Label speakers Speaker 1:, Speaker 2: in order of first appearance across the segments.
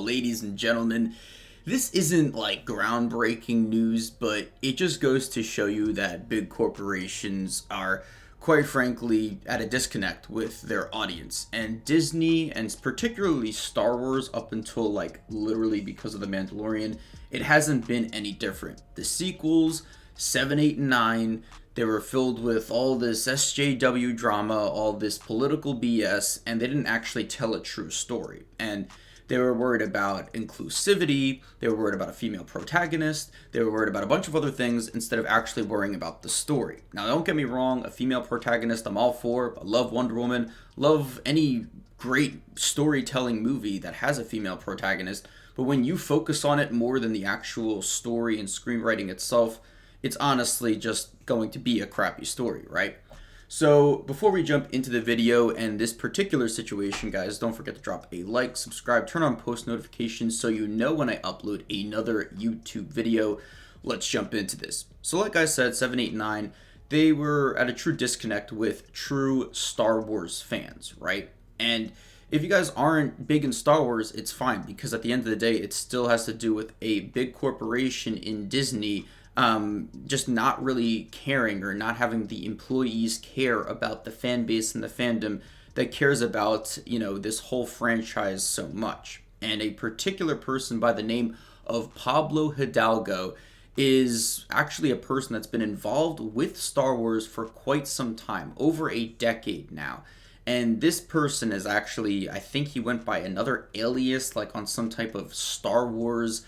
Speaker 1: ladies and gentlemen. This isn't like groundbreaking news, but it just goes to show you that big corporations are, quite frankly, at a disconnect with their audience. And Disney, and particularly Star Wars, up until like literally because of The Mandalorian, it hasn't been any different. The sequels, 7, 8, and 9, they were filled with all this SJW drama, all this political BS, and they didn't actually tell a true story. And they were worried about inclusivity, they were worried about a female protagonist, they were worried about a bunch of other things instead of actually worrying about the story. Now, don't get me wrong, a female protagonist I'm all for. I love Wonder Woman, love any great storytelling movie that has a female protagonist, but when you focus on it more than the actual story and screenwriting itself, it's honestly just going to be a crappy story, right? So before we jump into the video and this particular situation, guys, don't forget to drop a like, subscribe, turn on post notifications so you know when I upload another YouTube video. Let's jump into this. So like I said, 7, 8, 9, they were at a true disconnect with true Star Wars fans, right? And if you guys aren't big in Star Wars, it's fine, because at the end of the day, it still has to do with a big corporation in Disney just not really caring or not having the employees care about the fan base and the fandom that cares about, this whole franchise so much. And a particular person by the name of Pablo Hidalgo is actually a person that's been involved with Star Wars for quite some time, over a decade now. And this person is actually, I think he went by another alias, like on some type of Star Wars.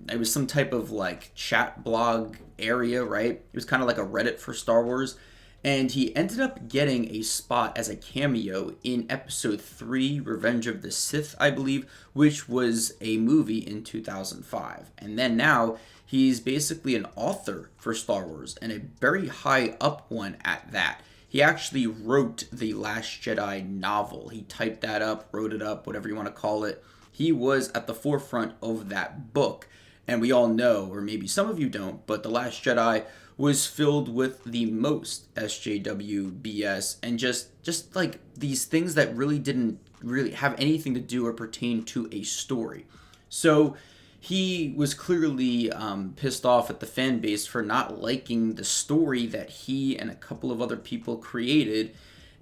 Speaker 1: It was some type of like chat blog area, right? It was kind of like a Reddit for Star Wars. And he ended up getting a spot as a cameo in episode 3, Revenge of the Sith, I believe, which was a movie in 2005. And then now he's basically an author for Star Wars, and a very high up one at that. He actually wrote the Last Jedi novel. He typed that up, wrote it up, whatever you want to call it. He was at the forefront of that book. And we all know, or maybe some of you don't, but The Last Jedi was filled with the most SJW BS and just like these things that really didn't really have anything to do or pertain to a story. So he was clearly pissed off at the fan base for not liking the story that he and a couple of other people created.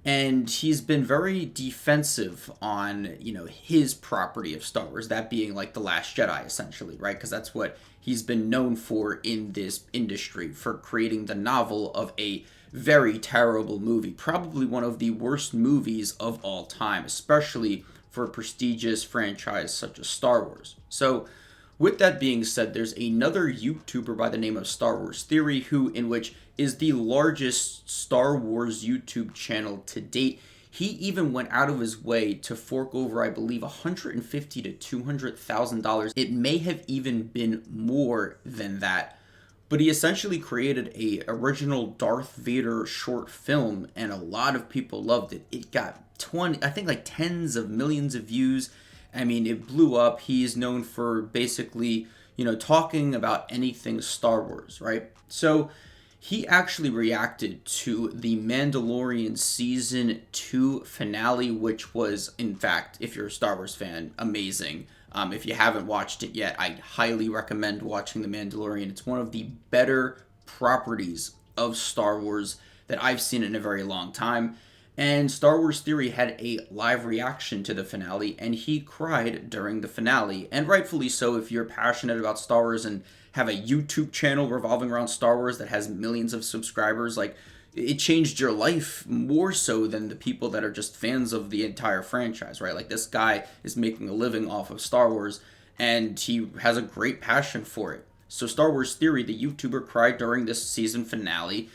Speaker 1: And he's been very defensive on, his property of Star Wars, that being like The Last Jedi, essentially, right? Because that's what he's been known for in this industry, for creating the novel of a very terrible movie, probably one of the worst movies of all time, especially for a prestigious franchise such as Star Wars. So with that being said, there's another YouTuber by the name of Star Wars Theory, in which is the largest Star Wars YouTube channel to date. He even went out of his way to fork over, I believe, $150,000 to $200,000. It may have even been more than that. But he essentially created a original Darth Vader short film, and a lot of people loved it. It got tens of millions of views. I mean, it blew up. He's known for basically, talking about anything Star Wars, right? So he actually reacted to the Mandalorian Season 2 finale, which was, in fact, if you're a Star Wars fan, amazing. If you haven't watched it yet, I highly recommend watching The Mandalorian. It's one of the better properties of Star Wars that I've seen in a very long time. And Star Wars Theory had a live reaction to the finale, and he cried during the finale. And rightfully so, if you're passionate about Star Wars and have a YouTube channel revolving around Star Wars that has millions of subscribers, like, it changed your life more so than the people that are just fans of the entire franchise, right? Like, this guy is making a living off of Star Wars, and he has a great passion for it. So Star Wars Theory, the YouTuber, cried during this season finale.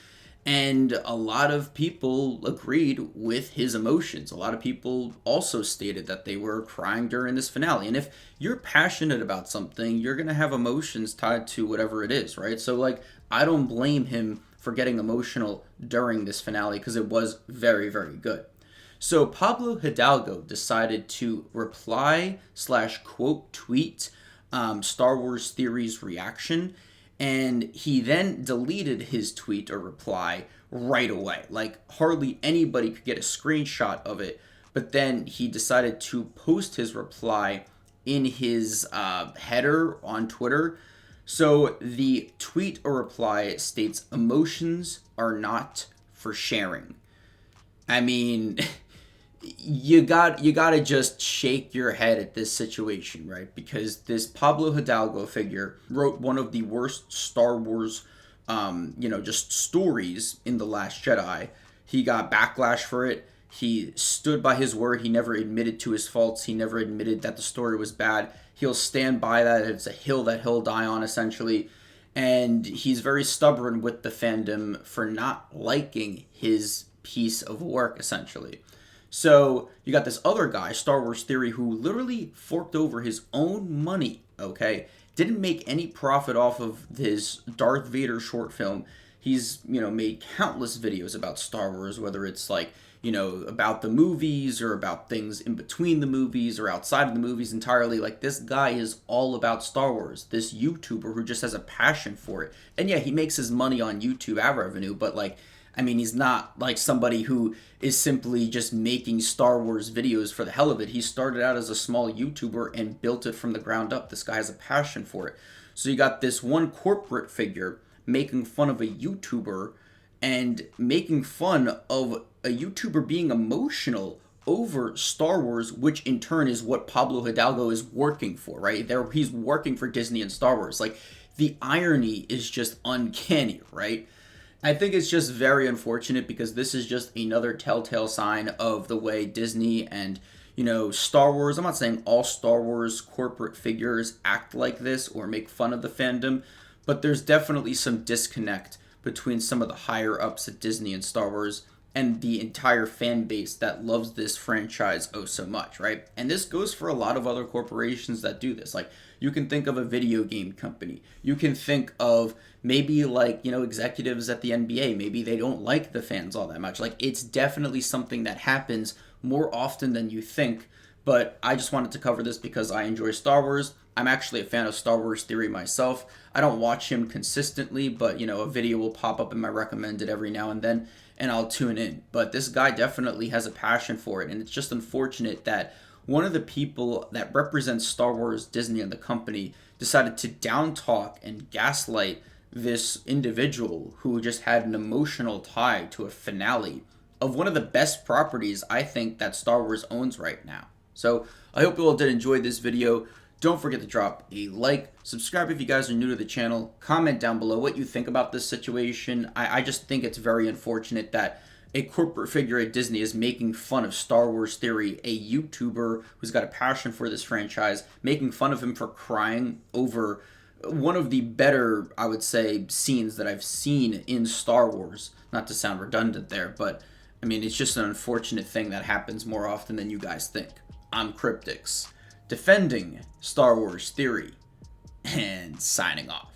Speaker 1: And a lot of people agreed with his emotions. A lot of people also stated that they were crying during this finale. And if you're passionate about something, you're going to have emotions tied to whatever it is, right? So, I don't blame him for getting emotional during this finale, because it was very, very good. So Pablo Hidalgo decided to reply / quote tweet Star Wars Theory's reaction. And he then deleted his tweet or reply right away. Like, hardly anybody could get a screenshot of it. But then he decided to post his reply in his header on Twitter. So the tweet or reply states, "Emotions are not for sharing." I mean, you gotta just shake your head at this situation, right? Because this Pablo Hidalgo figure wrote one of the worst Star Wars, just stories in The Last Jedi. He got backlash for it. He stood by his word. He never admitted to his faults. He never admitted that the story was bad. He'll stand by that. It's a hill that he'll die on, essentially. And he's very stubborn with the fandom for not liking his piece of work, essentially. So you got this other guy, Star Wars Theory, who literally forked over his own money, okay? Didn't make any profit off of his Darth Vader short film. He's, made countless videos about Star Wars, whether it's like, about the movies or about things in between the movies or outside of the movies entirely. Like, this guy is all about Star Wars. This YouTuber who just has a passion for it. And yeah, he makes his money on YouTube ad revenue, but like, I mean, he's not like somebody who is simply just making Star Wars videos for the hell of it. He started out as a small YouTuber and built it from the ground up. This guy has a passion for it. So you got this one corporate figure making fun of a YouTuber and making fun of a YouTuber being emotional over Star Wars, which in turn is what Pablo Hidalgo is working for, right? He's working for Disney and Star Wars. Like, the irony is just uncanny, right? I think it's just very unfortunate because this is just another telltale sign of the way Disney and, Star Wars, I'm not saying all Star Wars corporate figures act like this or make fun of the fandom, but there's definitely some disconnect between some of the higher ups at Disney and Star Wars and the entire fan base that loves this franchise oh so much, right? And this goes for a lot of other corporations that do this. Like, you can think of a video game company. You can think of maybe like, executives at the NBA. Maybe they don't like the fans all that much. Like, it's definitely something that happens more often than you think. But I just wanted to cover this because I enjoy Star Wars. I'm actually a fan of Star Wars Theory myself. I don't watch him consistently, but, a video will pop up in my recommended every now and then, and I'll tune in. But this guy definitely has a passion for it, and it's just unfortunate that one of the people that represents Star Wars, Disney, and the company decided to down talk and gaslight this individual who just had an emotional tie to a finale of one of the best properties I think that Star Wars owns right now. So I hope you all did enjoy this video. Don't forget to drop a like, subscribe if you guys are new to the channel, comment down below what you think about this situation. I just think it's very unfortunate that a corporate figure at Disney is making fun of Star Wars Theory, a YouTuber who's got a passion for this franchise, making fun of him for crying over one of the better, I would say, scenes that I've seen in Star Wars. Not to sound redundant there, but I mean, it's just an unfortunate thing that happens more often than you guys think. I'm Cryptix, defending Star Wars Theory, and signing off.